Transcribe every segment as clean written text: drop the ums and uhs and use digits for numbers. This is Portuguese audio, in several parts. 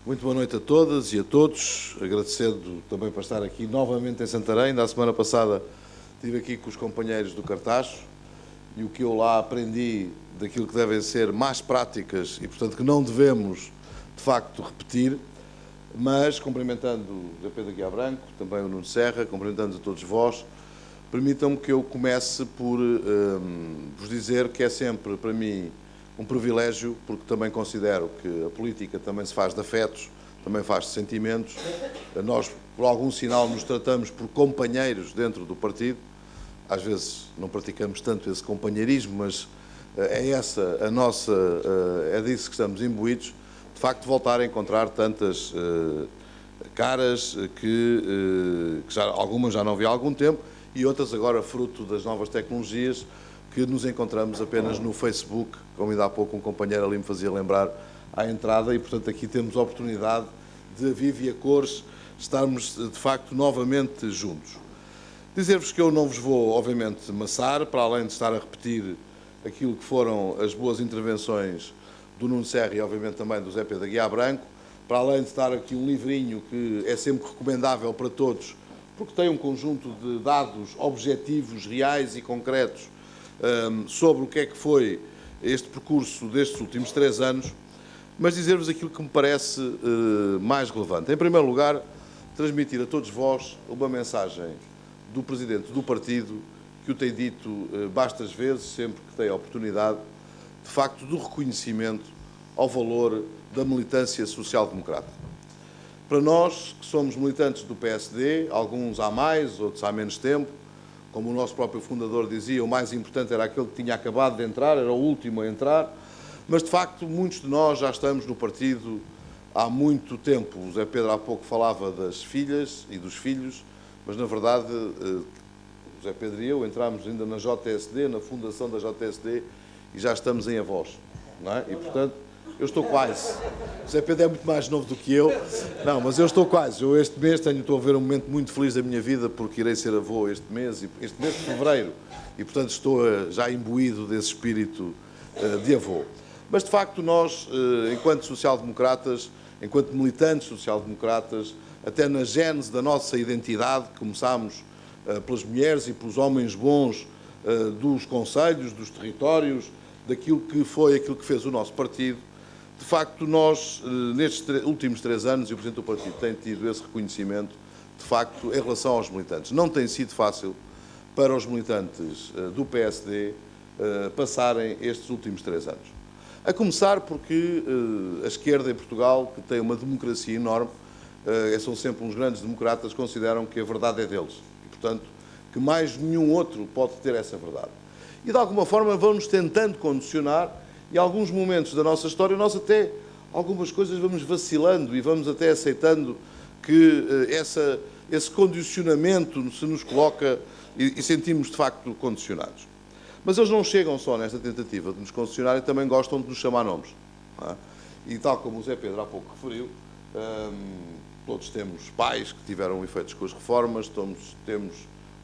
Muito boa noite a todas e a todos, agradecendo também por estar aqui novamente em Santarém. Na semana passada estive aqui com os companheiros do Cartacho e o que eu lá aprendi daquilo que devem ser más práticas e, portanto, que não devemos, de facto, repetir, mas cumprimentando o José Pedro Aguiar Branco, também o Nuno Serra, cumprimentando a todos vós, permitam-me que eu comece por vos dizer que é sempre, para mim, um privilégio, porque também considero que a política também se faz de afetos, também faz de sentimentos. Nós, por algum sinal, nos tratamos por companheiros dentro do partido. Às vezes não praticamos tanto esse companheirismo, mas é essa a nossa, é disso que estamos imbuídos. De facto, voltar a encontrar tantas caras que algumas já não vi há algum tempo e outras agora fruto das novas tecnologias, que nos encontramos apenas no Facebook, como ainda há pouco um companheiro ali me fazia lembrar à entrada, e portanto aqui temos a oportunidade de, a vivo e a cores, estarmos de facto novamente juntos. Dizer-vos que eu não vos vou, obviamente, maçar, para além de estar a repetir aquilo que foram as boas intervenções do Nuno Serra e, obviamente, também do José Pedro Aguiar Branco, para além de estar aqui um livrinho que é sempre recomendável para todos, porque tem um conjunto de dados objetivos, reais e concretos sobre o que é que foi este percurso destes últimos 3 anos, mas dizer-vos aquilo que me parece mais relevante. Em primeiro lugar, transmitir a todos vós uma mensagem do Presidente do Partido, que o tem dito bastas vezes, sempre que tem a oportunidade, de facto, do reconhecimento ao valor da militância social-democrata. Para nós, que somos militantes do PSD, alguns há mais, outros há menos tempo, como o nosso próprio fundador dizia, o mais importante era aquele que tinha acabado de entrar, era o último a entrar, mas, de facto, muitos de nós já estamos no partido há muito tempo. O José Pedro há pouco falava das filhas e dos filhos, mas, na verdade, o José Pedro e eu entramos ainda na JSD, na fundação da JSD, e já estamos em avós, não é? E, portanto, eu estou quase. O José Pedro é muito mais novo do que eu. Não, mas eu estou quase. Eu este mês estou a ver um momento muito feliz da minha vida, porque irei ser avô este mês de fevereiro. E, portanto, estou já imbuído desse espírito de avô. Mas, de facto, nós, enquanto social-democratas, enquanto militantes social-democratas, até na gênese da nossa identidade, começámos pelas mulheres e pelos homens bons dos concelhos, dos territórios, daquilo que foi, aquilo que fez o nosso partido. De facto, nós, nestes últimos 3 anos, e o Presidente do Partido tem tido esse reconhecimento, de facto, em relação aos militantes. Não tem sido fácil para os militantes do PSD passarem estes últimos 3 anos. A começar porque a esquerda em Portugal, que tem uma democracia enorme, são sempre uns grandes democratas, consideram que a verdade é deles. E, portanto, que mais nenhum outro pode ter essa verdade. E, de alguma forma, vão-nos tentando condicionar, e, em alguns momentos da nossa história, nós até, algumas coisas, vamos vacilando e vamos até aceitando que esse condicionamento se nos coloca e sentimos, de facto, condicionados. Mas eles não chegam só nesta tentativa de nos condicionar e também gostam de nos chamar nomes. Não é? E, tal como o Zé Pedro há pouco referiu, todos temos pais que tiveram efeitos com as reformas, temos,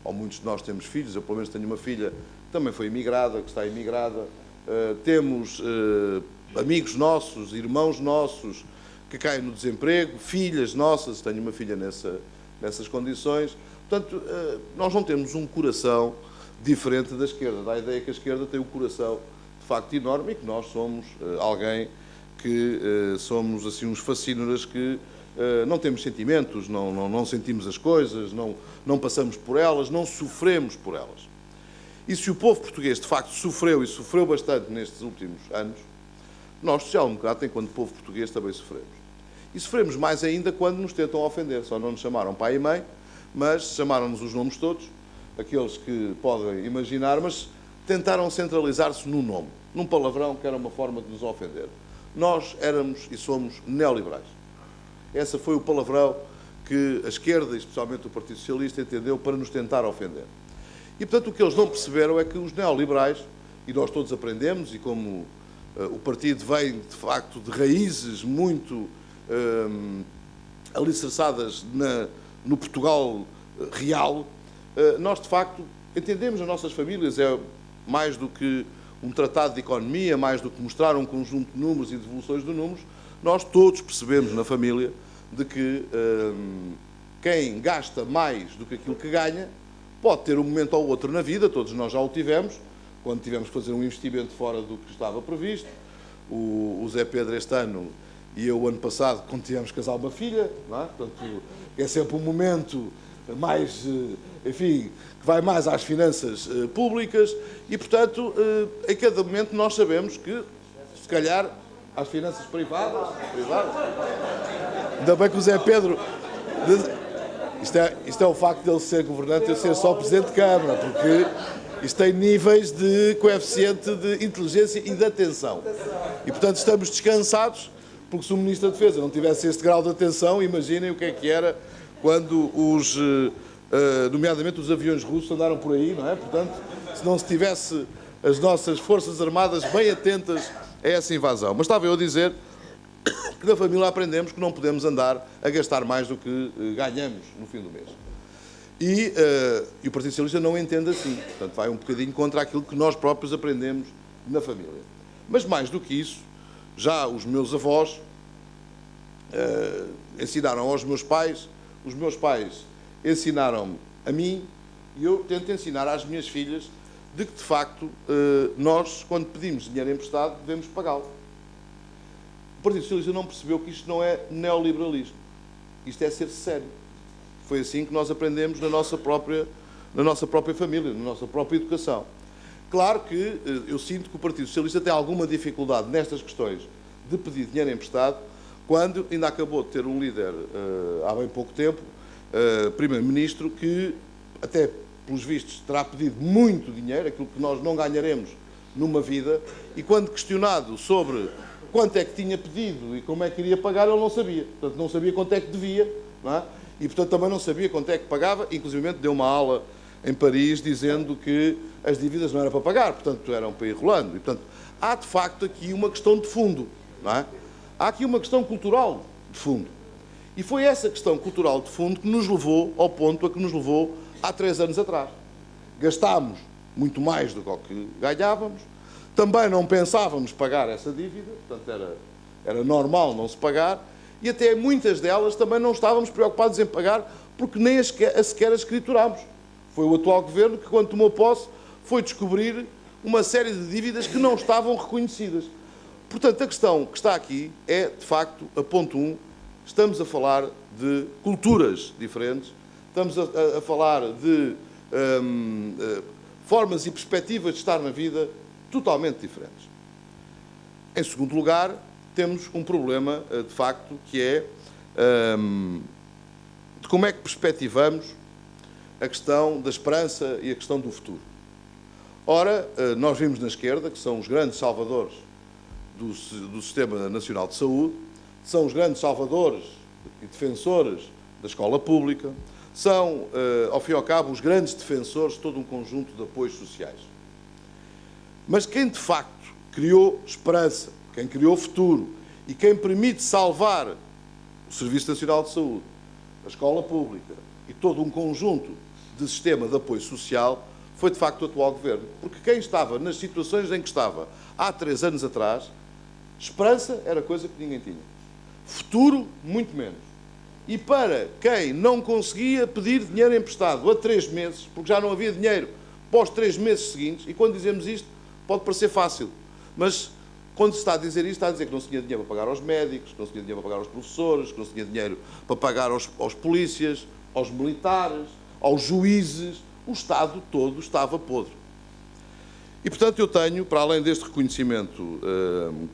ou muitos de nós temos filhos, eu pelo menos tenho uma filha que também foi imigrada, que está imigrada, temos amigos nossos, irmãos nossos que caem no desemprego, filhas nossas, tenho uma filha nessas condições. Portanto, nós não temos um coração diferente da esquerda. Dá a ideia que a esquerda tem um coração de facto enorme e que nós somos alguém que somos assim uns facínoras que não temos sentimentos, não sentimos as coisas, não passamos por elas, não sofremos por elas. E se o povo português, de facto, sofreu, e sofreu bastante nestes últimos anos, nós, social-democratas, enquanto povo português, também sofremos. E sofremos mais ainda quando nos tentam ofender. Só não nos chamaram pai e mãe, mas chamaram-nos os nomes todos, aqueles que podem imaginar, mas tentaram centralizar-se num nome, num palavrão que era uma forma de nos ofender. Nós éramos e somos neoliberais. Esse foi o palavrão que a esquerda, especialmente o Partido Socialista, entendeu para nos tentar ofender. E, portanto, o que eles não perceberam é que os neoliberais, e nós todos aprendemos, e como o partido vem, de facto, de raízes muito alicerçadas no Portugal real, nós, de facto, entendemos as nossas famílias, é mais do que um tratado de economia, mais do que mostrar um conjunto de números e devoluções de números, nós todos percebemos na família de que quem gasta mais do que aquilo que ganha pode ter um momento ou outro na vida, todos nós já o tivemos, quando tivemos que fazer um investimento fora do que estava previsto. O Zé Pedro este ano e eu o ano passado, quando tivemos que casar uma filha, não é? Portanto, é sempre um momento mais, enfim, que vai mais às finanças públicas e, portanto, em cada momento nós sabemos que, se calhar, às finanças privadas. Ainda bem que o Zé Pedro... Isto é o facto de ele ser governante e eu ser só Presidente de Câmara, porque isto tem níveis de coeficiente de inteligência e de atenção. E, portanto, estamos descansados, porque se o Ministro da Defesa não tivesse este grau de atenção, imaginem o que é que era quando nomeadamente os aviões russos andaram por aí, não é? Portanto, se não se tivesse as nossas Forças Armadas bem atentas a essa invasão. Mas estava eu a dizer que na família aprendemos que não podemos andar a gastar mais do que ganhamos no fim do mês. E o Partido Socialista não entende assim. Portanto, vai um bocadinho contra aquilo que nós próprios aprendemos na família. Mas mais do que isso, já os meus avós ensinaram aos meus pais, os meus pais ensinaram-me a mim e eu tento ensinar às minhas filhas de que, de facto, nós, quando pedimos dinheiro emprestado, devemos pagá-lo. O Partido Socialista não percebeu que isto não é neoliberalismo. Isto é ser sério. Foi assim que nós aprendemos na nossa própria família, na nossa própria educação. Claro que eu sinto que o Partido Socialista tem alguma dificuldade nestas questões de pedir dinheiro emprestado, quando ainda acabou de ter um líder, há bem pouco tempo, Primeiro-Ministro, que, até pelos vistos, terá pedido muito dinheiro, aquilo que nós não ganharemos numa vida, e quando questionado sobre quanto é que tinha pedido e como é que iria pagar, ele não sabia. Portanto, não sabia quanto é que devia, não é? E, portanto, também não sabia quanto é que pagava. Inclusive, deu uma aula em Paris dizendo que as dívidas não eram para pagar, portanto, eram para ir rolando. E, portanto, há, de facto, aqui uma questão de fundo, não é? Há aqui uma questão cultural de fundo. E foi essa questão cultural de fundo que nos levou ao ponto a que nos levou há 3 anos atrás. Gastámos muito mais do que ganhávamos, também não pensávamos pagar essa dívida, portanto era normal não se pagar, e até muitas delas também não estávamos preocupados em pagar, porque nem a sequer as escriturámos. Foi o atual Governo que, quando tomou posse, foi descobrir uma série de dívidas que não estavam reconhecidas. Portanto, a questão que está aqui é, de facto, a ponto 1, estamos a falar de culturas diferentes, estamos a falar de formas e perspectivas de estar na vida totalmente diferentes. Em segundo lugar, temos um problema, de facto, que é de como é que perspectivamos a questão da esperança e a questão do futuro. Ora, nós vimos na esquerda, que são os grandes salvadores do Sistema Nacional de Saúde, são os grandes salvadores e defensores da escola pública, são, ao fim e ao cabo, os grandes defensores de todo um conjunto de apoios sociais. Mas quem, de facto, criou esperança, quem criou futuro e quem permite salvar o Serviço Nacional de Saúde, a escola pública e todo um conjunto de sistema de apoio social, foi, de facto, o atual Governo. Porque quem estava nas situações em que estava há 3 anos atrás, esperança era coisa que ninguém tinha. Futuro, muito menos. E para quem não conseguia pedir dinheiro emprestado a 3 meses, porque já não havia dinheiro para os 3 meses seguintes, e quando dizemos isto, pode parecer fácil, mas quando se está a dizer isto, está a dizer que não se tinha dinheiro para pagar aos médicos, que não se tinha dinheiro para pagar aos professores, que não se tinha dinheiro para pagar aos polícias, aos militares, aos juízes. O Estado todo estava podre. E, portanto, eu tenho, para além deste reconhecimento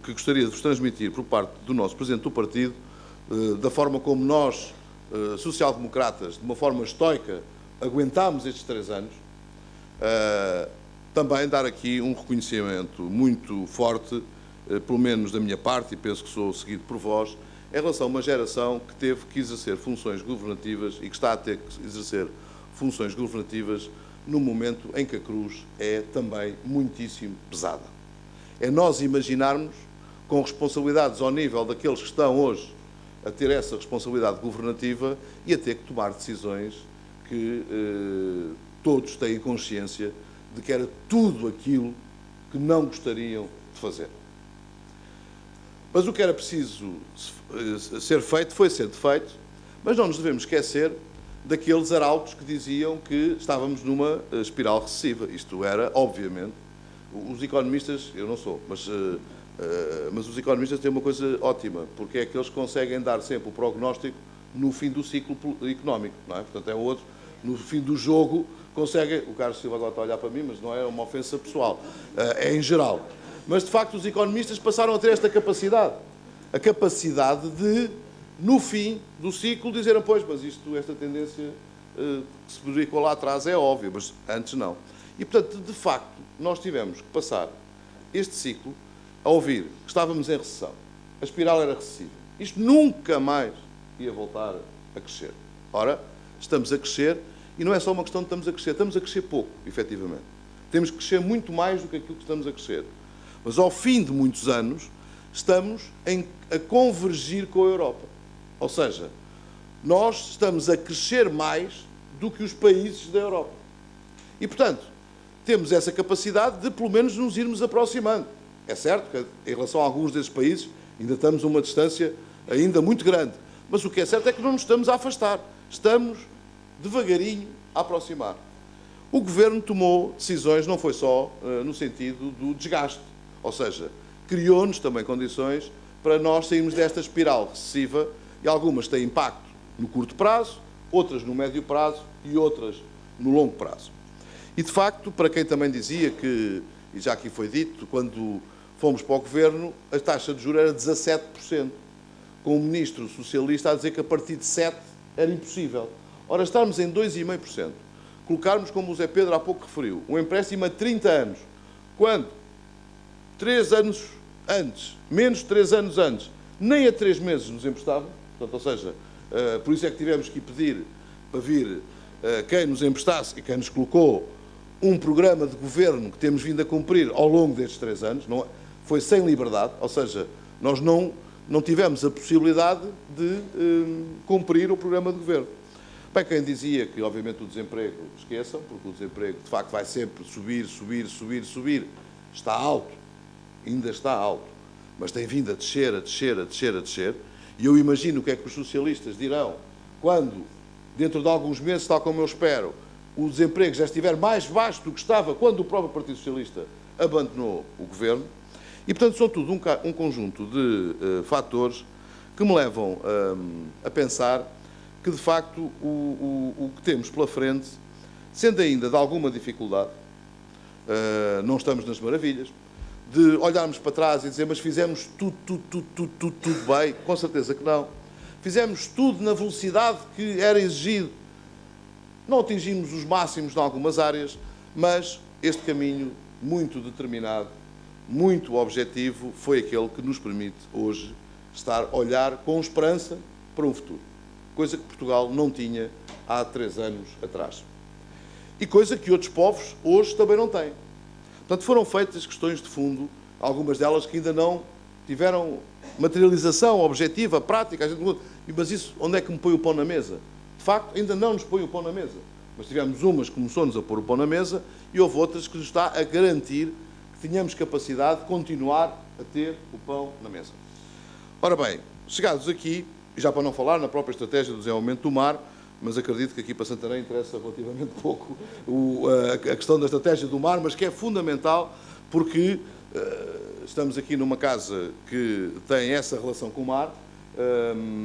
que gostaria de vos transmitir por parte do nosso Presidente do Partido, da forma como nós, social-democratas, de uma forma estoica, aguentámos estes 3 anos, também dar aqui um reconhecimento muito forte, pelo menos da minha parte, e penso que sou seguido por vós, em relação a uma geração que teve que exercer funções governativas e que está a ter que exercer funções governativas no momento em que a cruz é também muitíssimo pesada. É nós imaginarmos, com responsabilidades ao nível daqueles que estão hoje a ter essa responsabilidade governativa e a ter que tomar decisões que todos têm consciência de que era tudo aquilo que não gostariam de fazer. Mas o que era preciso ser feito foi sendo feito, mas não nos devemos esquecer daqueles arautos que diziam que estávamos numa espiral recessiva. Isto era, obviamente, os economistas, eu não sou, mas os economistas têm uma coisa ótima, porque é que eles conseguem dar sempre o prognóstico no fim do ciclo económico, não é? Portanto, é outro, no fim do jogo, conseguem, o Carlos Silva agora está a olhar para mim, mas não é uma ofensa pessoal, é em geral. Mas, de facto, os economistas passaram a ter esta capacidade, a capacidade de, no fim do ciclo, dizerem, pois, mas esta tendência que se verificou lá atrás é óbvia, mas antes não. E, portanto, de facto, nós tivemos que passar este ciclo a ouvir que estávamos em recessão, a espiral era recessiva. Isto nunca mais ia voltar a crescer. Ora, estamos a crescer, e não é só uma questão de estamos a crescer pouco, efetivamente. Temos que crescer muito mais do que aquilo que estamos a crescer. Mas, ao fim de muitos anos, estamos a convergir com a Europa. Ou seja, nós estamos a crescer mais do que os países da Europa. E, portanto, temos essa capacidade de, pelo menos, nos irmos aproximando. É certo que, em relação a alguns desses países, ainda estamos a uma distância ainda muito grande. Mas o que é certo é que não nos estamos a afastar. Estamos, devagarinho, a aproximar. O Governo tomou decisões, não foi só no sentido do desgaste. Ou seja, criou-nos também condições para nós sairmos desta espiral recessiva, e algumas têm impacto no curto prazo, outras no médio prazo e outras no longo prazo. E, de facto, para quem também dizia que, e já aqui foi dito, quando fomos para o Governo, a taxa de juros era 17%, com o Ministro Socialista a dizer que a partir de 7% era impossível. Ora, estarmos em 2,5%, colocarmos, como o Zé Pedro há pouco referiu, um empréstimo a 30 anos, quando 3 anos antes, menos de 3 anos antes, nem a 3 meses nos emprestavam, portanto, ou seja, por isso é que tivemos que pedir para vir quem nos emprestasse e quem nos colocou um programa de governo que temos vindo a cumprir ao longo destes 3 anos, não, foi sem liberdade, ou seja, nós não tivemos a possibilidade de cumprir o programa de governo. Bem, quem dizia que, obviamente, o desemprego, esqueçam, porque o desemprego, de facto, vai sempre subir, está alto, ainda está alto, mas tem vindo a descer, e eu imagino o que é que os socialistas dirão quando, dentro de alguns meses, tal como eu espero, o desemprego já estiver mais baixo do que estava quando o próprio Partido Socialista abandonou o Governo. E, portanto, são tudo um conjunto de fatores que me levam a pensar que, de facto, o que temos pela frente, sendo ainda de alguma dificuldade, não estamos nas maravilhas, de olharmos para trás e dizer, mas fizemos tudo bem, com certeza que não. Fizemos tudo na velocidade que era exigido. Não atingimos os máximos em algumas áreas, mas este caminho muito determinado, muito objetivo, foi aquele que nos permite hoje estar a olhar com esperança para um futuro. Coisa que Portugal não tinha há 3 anos atrás. E coisa que outros povos hoje também não têm. Portanto, foram feitas questões de fundo, algumas delas que ainda não tiveram materialização objetiva, prática. Mas isso, onde é que me põe o pão na mesa? De facto, ainda não nos põe o pão na mesa. Mas tivemos umas que começou-nos a pôr o pão na mesa e houve outras que nos está a garantir que tínhamos capacidade de continuar a ter o pão na mesa. Ora bem, chegados aqui, e já para não falar na própria estratégia do desenvolvimento do mar, mas acredito que aqui para Santarém interessa relativamente pouco a questão da estratégia do mar, mas que é fundamental porque estamos aqui numa casa que tem essa relação com o mar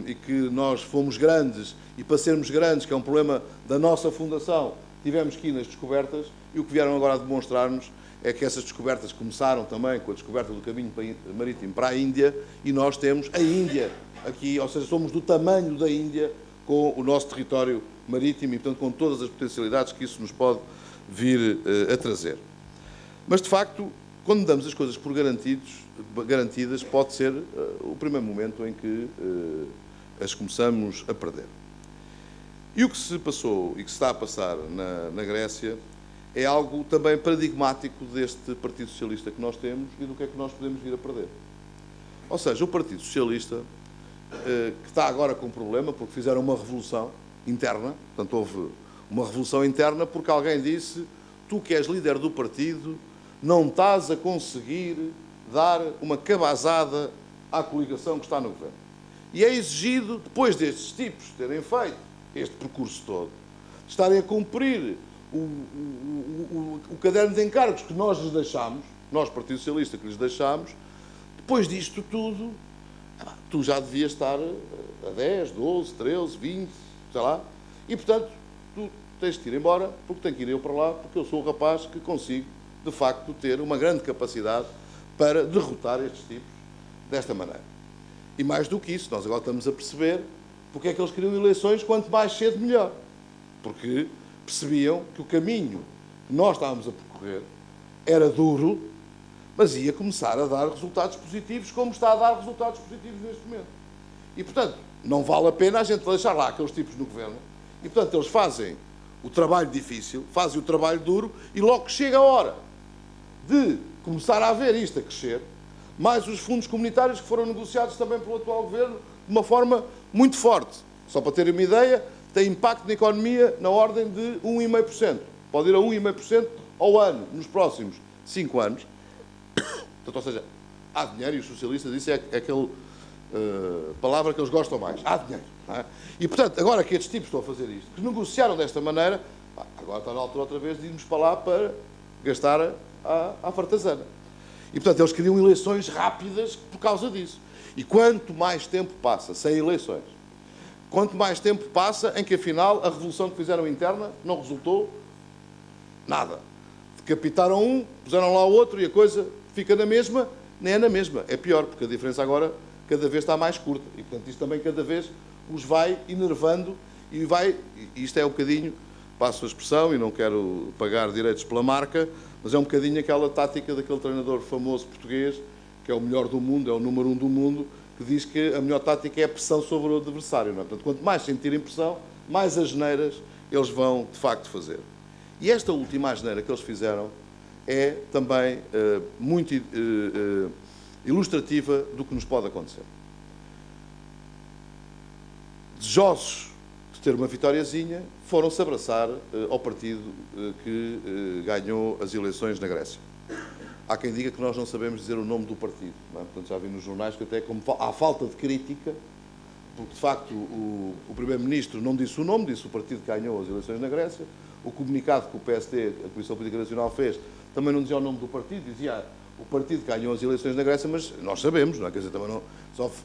e que nós fomos grandes e para sermos grandes, que é um problema da nossa fundação, tivemos que ir nas descobertas e o que vieram agora a demonstrar-nos é que essas descobertas começaram também com a descoberta do caminho marítimo para a Índia e nós temos a Índia aqui, ou seja, somos do tamanho da Índia com o nosso território marítimo e, portanto, com todas as potencialidades que isso nos pode vir a trazer. Mas, de facto, quando damos as coisas por garantidas, pode ser o primeiro momento em que as começamos a perder. E o que se passou e que se está a passar na Grécia é algo também paradigmático deste Partido Socialista que nós temos e do que é que nós podemos vir a perder. Ou seja, o Partido Socialista, que está agora com um problema, porque fizeram uma revolução interna, portanto, houve uma revolução interna porque alguém disse, tu que és líder do partido, não estás a conseguir dar uma cabazada à coligação que está no governo. E é exigido, depois destes tipos terem feito este percurso todo, estarem a cumprir o caderno de encargos que nós lhes deixámos, nós, Partido Socialista, que lhes deixámos, depois disto tudo, tu já devias estar a 10, 12, 13, 20, sei lá, e, portanto, tu tens de ir embora, porque tenho que ir eu para lá, porque eu sou um rapaz que consigo, de facto, ter uma grande capacidade para derrotar estes tipos desta maneira. E mais do que isso, nós agora estamos a perceber porque é que eles queriam eleições quanto mais cedo melhor. Porque percebiam que o caminho que nós estávamos a percorrer era duro, mas ia começar a dar resultados positivos, como está a dar resultados positivos neste momento. E, portanto, não vale a pena a gente deixar lá aqueles tipos no governo. E, portanto, eles fazem o trabalho difícil, fazem o trabalho duro, e logo que chega a hora de começar a ver isto a crescer, mais os fundos comunitários que foram negociados também pelo atual governo de uma forma muito forte. Só para terem uma ideia, tem impacto na economia na ordem de 1,5%. Pode ir a 1,5% ao ano, nos próximos 5 anos. Portanto, ou seja, há dinheiro, e os socialistas, isso é aquela palavra que eles gostam mais. Há dinheiro. Não é? E, portanto, agora que estes tipos estão a fazer isto, que negociaram desta maneira, agora está na altura outra vez de irmos para lá para gastar à fartazana. E, portanto, eles queriam eleições rápidas por causa disso. E quanto mais tempo passa sem eleições, quanto mais tempo passa em que, afinal, a revolução que fizeram interna não resultou nada. Decapitaram um, puseram lá o outro e a coisa fica na mesma, nem é na mesma. É pior, porque a diferença agora cada vez está mais curta. E, portanto, isto também cada vez os vai enervando e vai... E isto é um bocadinho, passo a expressão, e não quero pagar direitos pela marca, mas é um bocadinho aquela tática daquele treinador famoso português, que é o melhor do mundo, é o número 1 do mundo, que diz que a melhor tática é a pressão sobre o adversário. Não é? Portanto, quanto mais sentirem pressão, mais asneiras eles vão, de facto, fazer. E esta última asneira que eles fizeram é também muito ilustrativa do que nos pode acontecer. Desejosos de ter uma vitóriazinha, foram-se abraçar ao partido que ganhou as eleições na Grécia. Há quem diga que nós não sabemos dizer o nome do partido. Não é? Portanto, já vi nos jornais que até como há falta de crítica, porque, de facto, o Primeiro-Ministro não disse o nome, disse o partido que ganhou as eleições na Grécia. O comunicado que o PSD, a Comissão Política Nacional, fez, também não dizia o nome do partido, dizia o partido que ganhou as eleições na Grécia, mas nós sabemos, não é? Quer dizer, também não,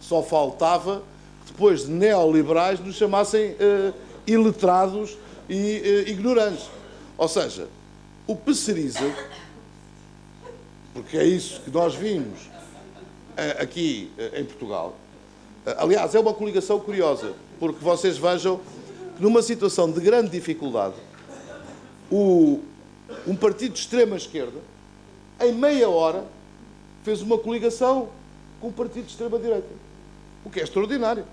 só faltava que depois de neoliberais nos chamassem iletrados e ignorantes. Ou seja, o Pesseriza, porque é isso que nós vimos aqui em Portugal. Aliás, é uma coligação curiosa, porque vocês vejam que numa situação de grande dificuldade, um partido de extrema-esquerda, em meia hora, fez uma coligação com um partido de extrema-direita. O que é extraordinário.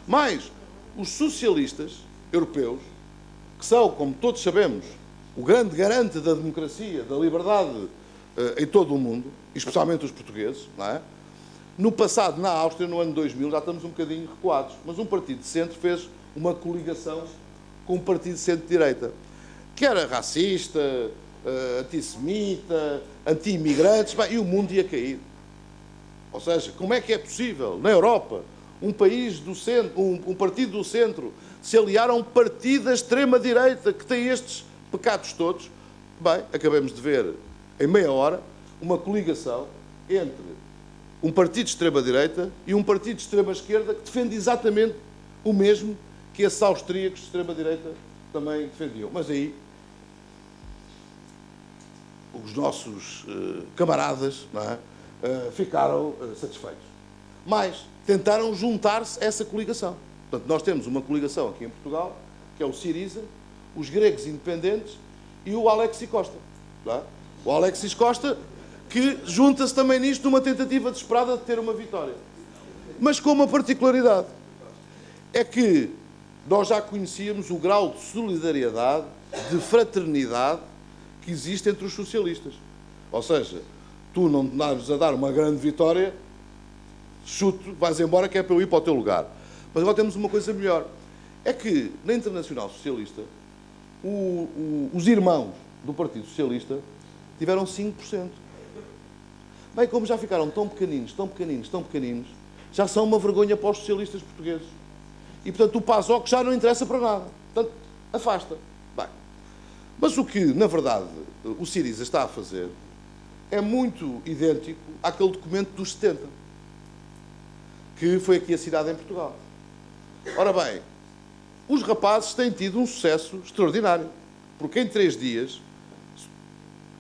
Mas os socialistas europeus, que são, como todos sabemos, o grande garante da democracia, da liberdade em todo o mundo, especialmente os portugueses, não é? No passado, na Áustria, no ano 2000, já estamos um bocadinho recuados, mas um partido de centro fez uma coligação com um partido de centro-direita, que era racista, antissemita, anti-imigrantes, e o mundo ia cair. Ou seja, como é que é possível, na Europa, um país do centro, um partido do centro, se aliar a um partido da extrema-direita que tem estes pecados todos? Bem, acabamos de ver, em meia hora, uma coligação entre um partido de extrema-direita e um partido de extrema-esquerda que defende exatamente o mesmo que esses austríacos de extrema-direita também defendiam. Mas aí os nossos camaradas, não é, ficaram satisfeitos. Mas tentaram juntar-se a essa coligação. Portanto, nós temos uma coligação aqui em Portugal, que é o Syriza, os gregos independentes e o Alexis Costa. Não é? O Alexis Costa, que junta-se também nisto numa tentativa desesperada de ter uma vitória. Mas com uma particularidade. É que nós já conhecíamos o grau de solidariedade, de fraternidade que existe entre os socialistas. Ou seja, tu não te dás a dar uma grande vitória, chuto, vais embora que é para eu ir para o teu lugar. Mas agora temos uma coisa melhor. É que, na Internacional Socialista, os irmãos do Partido Socialista tiveram 5%. Bem, como já ficaram tão pequeninos, tão pequeninos, tão pequeninos, já são uma vergonha para os socialistas portugueses. E, portanto, o PASOK já não interessa para nada. Portanto, afasta. Bem, mas o que, na verdade, o Syriza está a fazer é muito idêntico àquele documento dos 70, que foi aqui assinado em Portugal. Ora bem, os rapazes têm tido um sucesso extraordinário, porque em 3 dias,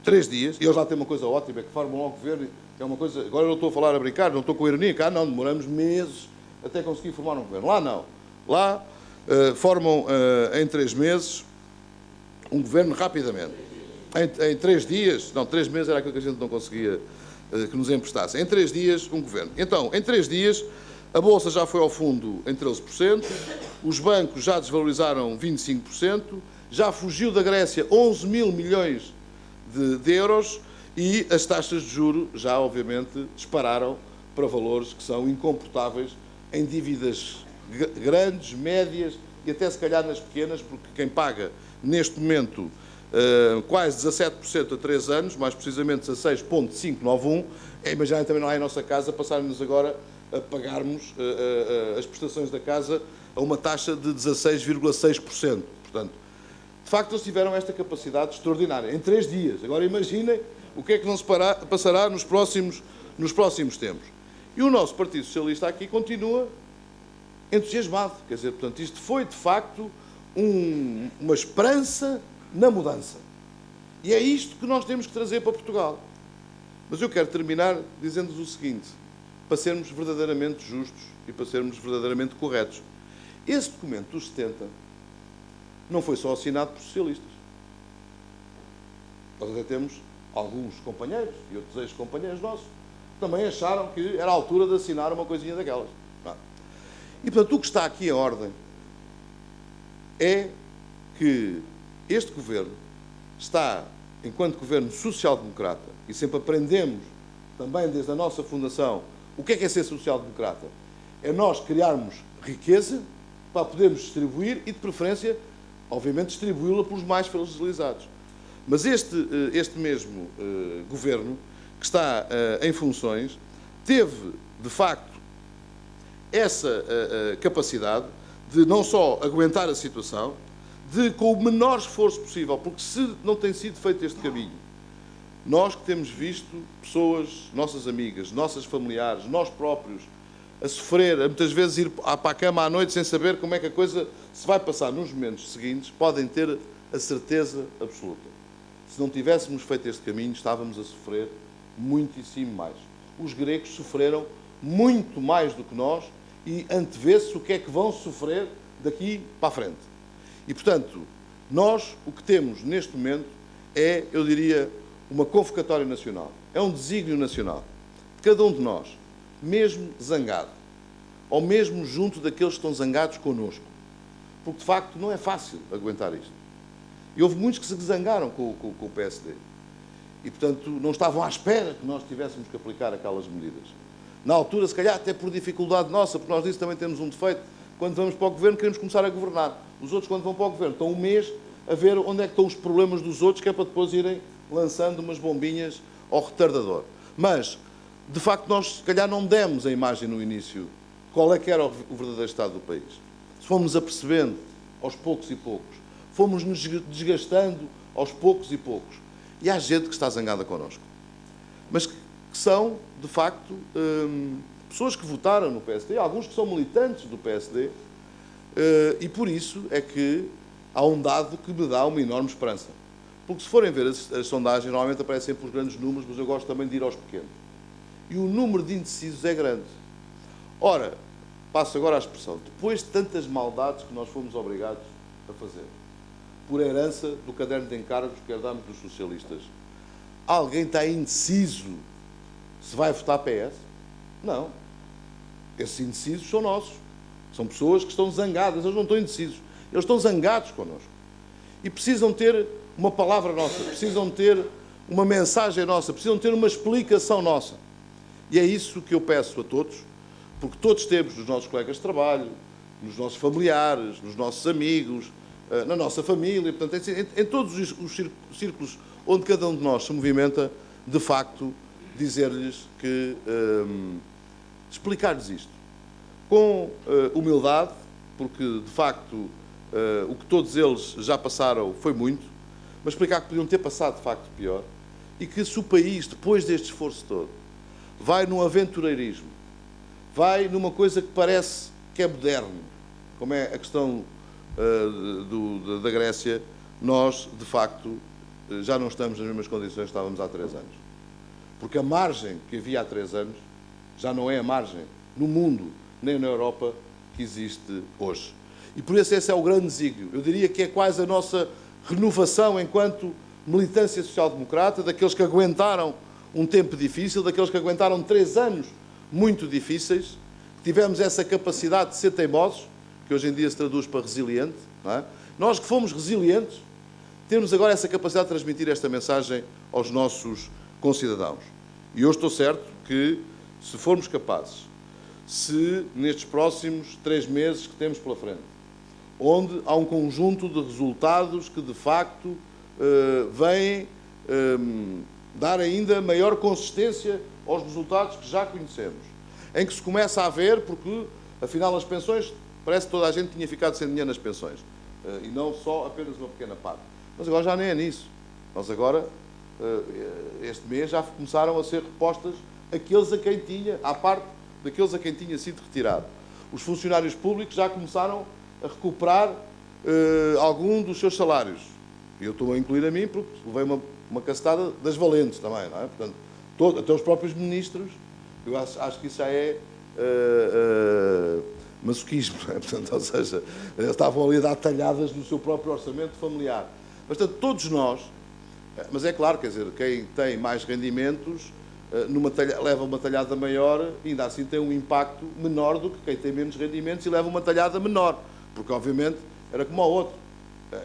e eles lá têm uma coisa ótima, é que formam logo governo, é uma coisa, agora eu não estou a falar a brincar, não estou com ironia, cá não, demoramos meses até conseguir formar um governo. Lá não. Lá formam em 3 meses um governo rapidamente. Em 3 dias, não, 3 meses era aquilo que a gente não conseguia que nos emprestassem. Em 3 dias, um governo. Então, em 3 dias, a Bolsa já foi ao fundo em 13%, os bancos já desvalorizaram 25%, já fugiu da Grécia 11 mil milhões de euros e as taxas de juros já, obviamente, dispararam para valores que são incomportáveis em dívidas grandes, médias e até se calhar nas pequenas, porque quem paga neste momento quase 17% a 3 anos, mais precisamente 16,591, imaginem também lá em nossa casa passarem-nos agora a pagarmos as prestações da casa a uma taxa de 16,6%. Portanto, de facto, eles tiveram esta capacidade extraordinária, em 3 dias. Agora imaginem o que é que não se passará nos próximos tempos. E o nosso Partido Socialista aqui continua entusiasmado. Quer dizer, portanto, isto foi, de facto, uma esperança na mudança. E é isto que nós temos que trazer para Portugal. Mas eu quero terminar dizendo-vos o seguinte, para sermos verdadeiramente justos e para sermos verdadeiramente corretos. Esse documento dos 70 não foi só assinado por socialistas. Nós até temos alguns companheiros e outros ex-companheiros nossos que também acharam que era a altura de assinar uma coisinha daquelas. E, portanto, o que está aqui em ordem é que este governo está, enquanto governo social-democrata, e sempre aprendemos também desde a nossa fundação o que é ser social-democrata, é nós criarmos riqueza para podermos distribuir e, de preferência, obviamente, distribuí-la pelos mais fragilizados. Mas este mesmo governo, que está em funções, teve, de facto, essa capacidade de não só aguentar a situação, de, com o menor esforço possível, porque se não tem sido feito este caminho, nós que temos visto pessoas, nossas amigas, nossas familiares, nós próprios, a sofrer, a muitas vezes ir para a cama à noite sem saber como é que a coisa se vai passar nos momentos seguintes, podem ter a certeza absoluta. Se não tivéssemos feito este caminho, estávamos a sofrer muitíssimo mais. Os gregos sofreram muito mais do que nós e antevê-se o que é que vão sofrer daqui para a frente. E, portanto, nós o que temos neste momento é, eu diria, uma convocatória nacional. É um desígnio nacional. De cada um de nós, mesmo zangado, ou mesmo junto daqueles que estão zangados connosco. Porque, de facto, não é fácil aguentar isto. E houve muitos que se zangaram com o PSD. E, portanto, não estavam à espera que nós tivéssemos que aplicar aquelas medidas. Na altura, se calhar, até por dificuldade nossa, porque nós disso também temos um defeito. Quando vamos para o governo, queremos começar a governar. Os outros, quando vão para o governo, estão um mês a ver onde é que estão os problemas dos outros, que é para depois irem lançando umas bombinhas ao retardador. Mas, de facto, nós, se calhar, não demos a imagem no início qual é que era o verdadeiro estado do país. Se fomos apercebendo, aos poucos e poucos, fomos-nos desgastando aos poucos e poucos. E há gente que está zangada connosco. Mas que são, de facto, pessoas que votaram no PSD, alguns que são militantes do PSD, e por isso é que há um dado que me dá uma enorme esperança. Porque se forem ver as sondagens, normalmente aparecem sempre os grandes números, mas eu gosto também de ir aos pequenos. E o número de indecisos é grande. Ora, passo agora à expressão, depois de tantas maldades que nós fomos obrigados a fazer, por herança do caderno de encargos que herdamos dos socialistas, alguém está indeciso se vai votar PS? Não. Esses indecisos são nossos. São pessoas que estão zangadas, eles não estão indecisos. Eles estão zangados connosco. E precisam ter uma palavra nossa, precisam ter uma mensagem nossa, precisam ter uma explicação nossa. E é isso que eu peço a todos, porque todos temos nos nossos colegas de trabalho, nos nossos familiares, nos nossos amigos, na nossa família, portanto, em todos os círculos onde cada um de nós se movimenta, de facto, dizer-lhes que, explicar-lhes isto. com humildade, porque, de facto, o que todos eles já passaram foi muito, mas explicar que podiam ter passado, de facto, pior, e que se o país, depois deste esforço todo, vai num aventureirismo, vai numa coisa que parece que é moderno, como é a questão da Grécia, nós, de facto, já não estamos nas mesmas condições que estávamos há 3 anos. Porque a margem que havia há 3 anos já não é a margem no mundo, nem na Europa, que existe hoje. E por isso esse é o grande desígnio. Eu diria que é quase a nossa renovação enquanto militância social-democrata, daqueles que aguentaram um tempo difícil, daqueles que aguentaram 3 anos muito difíceis, tivemos essa capacidade de ser teimosos, que hoje em dia se traduz para resiliente, não é? Nós que fomos resilientes, temos agora essa capacidade de transmitir esta mensagem aos nossos concidadãos. E eu estou certo que, se formos capazes, se nestes próximos 3 meses que temos pela frente, onde há um conjunto de resultados que, de facto, vêm dar ainda maior consistência aos resultados que já conhecemos, em que se começa a ver, porque, afinal, as pensões, parece que toda a gente tinha ficado sem dinheiro nas pensões, e não só apenas uma pequena parte. Mas agora já nem é nisso. Nós agora, este mês, já começaram a ser repostas aqueles a quem tinha, à parte daqueles a quem tinha sido retirado. Os funcionários públicos já começaram a recuperar algum dos seus salários. E eu estou a incluir a mim porque levei uma cacetada das valentes também, não é? Portanto, até os próprios ministros, eu acho que isso já é masoquismo, não é? Portanto, ou seja, estavam ali a dar talhadas no seu próprio orçamento familiar. Portanto, todos nós, mas é claro, quer dizer, quem tem mais rendimentos leva uma talhada maior e ainda assim tem um impacto menor do que quem tem menos rendimentos e leva uma talhada menor, porque obviamente era como ao outro.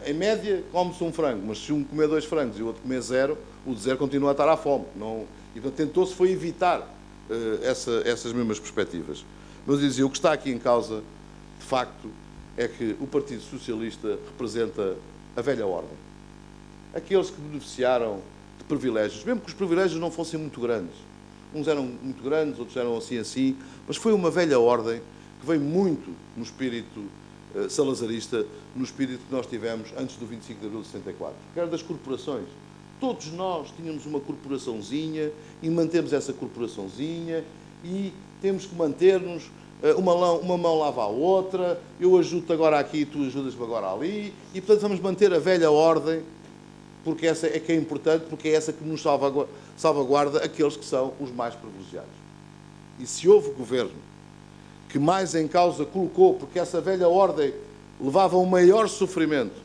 Em média come-se um frango, mas se um comer 2 frangos e o outro comer 0, o de 0 continua a estar à fome. Não, e portanto tentou-se foi evitar essas mesmas perspectivas. Mas eu dizia, o que está aqui em causa, de facto, é que o Partido Socialista representa a velha ordem. Aqueles que beneficiaram de privilégios, mesmo que os privilégios não fossem muito grandes. Uns eram muito grandes, outros eram assim, mas foi uma velha ordem que veio muito no espírito salazarista, no espírito que nós tivemos antes do 25 de abril de 64, que era das corporações. Todos nós tínhamos uma corporaçãozinha e mantemos essa corporaçãozinha e temos que manter-nos, uma mão lava a outra, eu ajudo-te agora aqui, tu ajudas-me agora ali, e portanto vamos manter a velha ordem, porque essa é que é importante, porque é essa que nos salvaguarda aqueles que são os mais privilegiados. E se houve governo que mais em causa colocou, porque essa velha ordem levava a um maior sofrimento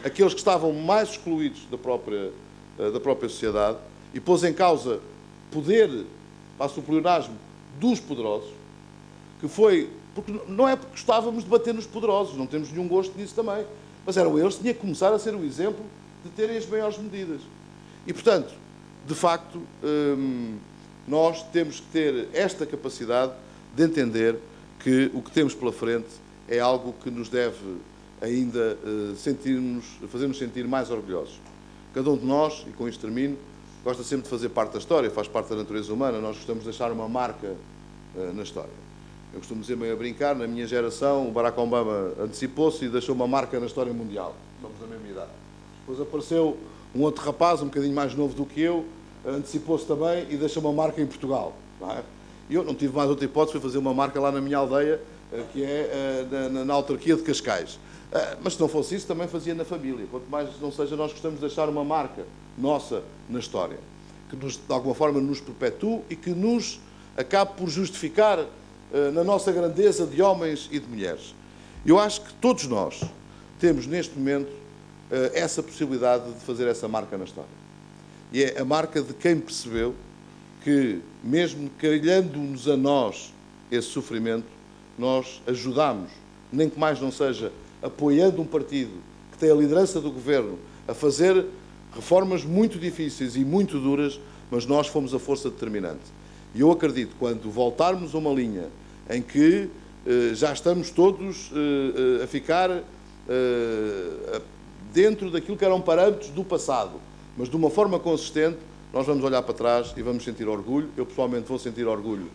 aqueles que estavam mais excluídos da própria sociedade e pôs em causa poder, passo o pleonasmo, dos poderosos, que foi, porque não é porque gostávamos de bater nos poderosos, não temos nenhum gosto nisso também, mas eram eles que tinham que começar a ser o exemplo de terem as maiores medidas. E, portanto, de facto, nós temos que ter esta capacidade de entender que o que temos pela frente é algo que nos deve ainda fazer-nos sentir mais orgulhosos. Cada um de nós, e com isto termino, gosta sempre de fazer parte da história, faz parte da natureza humana, nós gostamos de deixar uma marca na história. Eu costumo dizer meio a brincar, na minha geração, o Barack Obama antecipou-se e deixou uma marca na história mundial. Somos da mesma idade. Depois apareceu um outro rapaz, um bocadinho mais novo do que eu, antecipou-se também e deixou uma marca em Portugal. Não é? E eu não tive mais outra hipótese, foi fazer uma marca lá na minha aldeia, que é na autarquia de Cascais. Mas se não fosse isso, também fazia na família. Quanto mais não seja, nós gostamos de deixar uma marca nossa na história, que de alguma forma nos perpetue e que nos acabe por justificar na nossa grandeza de homens e de mulheres. Eu acho que todos nós temos neste momento essa possibilidade de fazer essa marca na história. E é a marca de quem percebeu que, mesmo calhando-nos a nós esse sofrimento, nós ajudamos, nem que mais não seja apoiando um partido que tem a liderança do governo a fazer reformas muito difíceis e muito duras, mas nós fomos a força determinante. E eu acredito, quando voltarmos a uma linha em que já estamos todos a ficar dentro daquilo que eram parâmetros do passado, mas de uma forma consistente, nós vamos olhar para trás e vamos sentir orgulho. Eu, pessoalmente, vou sentir orgulho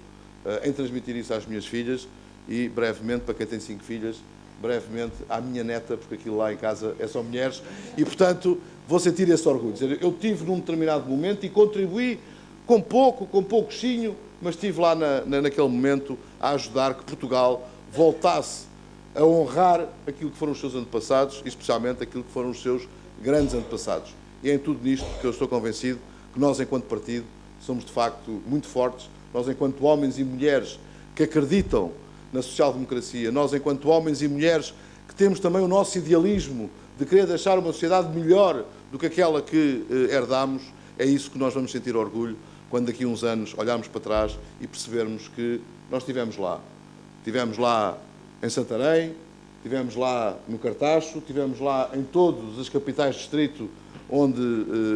em transmitir isso às minhas filhas e brevemente, para quem tem 5 filhas, brevemente à minha neta, porque aquilo lá em casa é só mulheres, e portanto vou sentir esse orgulho. Eu tive num determinado momento e contribuí com pouquinho, mas estive lá naquele momento a ajudar que Portugal voltasse a honrar aquilo que foram os seus antepassados, e especialmente aquilo que foram os seus grandes antepassados. E é em tudo nisto que eu estou convencido que nós, enquanto partido, somos de facto muito fortes. Nós, enquanto homens e mulheres que acreditam na social-democracia, nós, enquanto homens e mulheres que temos também o nosso idealismo de querer deixar uma sociedade melhor do que aquela que herdámos, é isso que nós vamos sentir orgulho quando daqui a uns anos olharmos para trás e percebermos que nós estivemos lá. Estivemos lá em Santarém, estivemos lá no Cartacho, estivemos lá em todas as capitais de distrito onde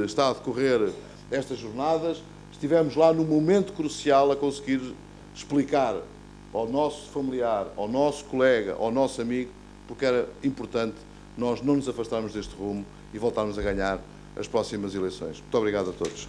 está a decorrer estas jornadas, estivemos lá no momento crucial a conseguir explicar ao nosso familiar, ao nosso colega, ao nosso amigo, porque era importante nós não nos afastarmos deste rumo e voltarmos a ganhar as próximas eleições. Muito obrigado a todos.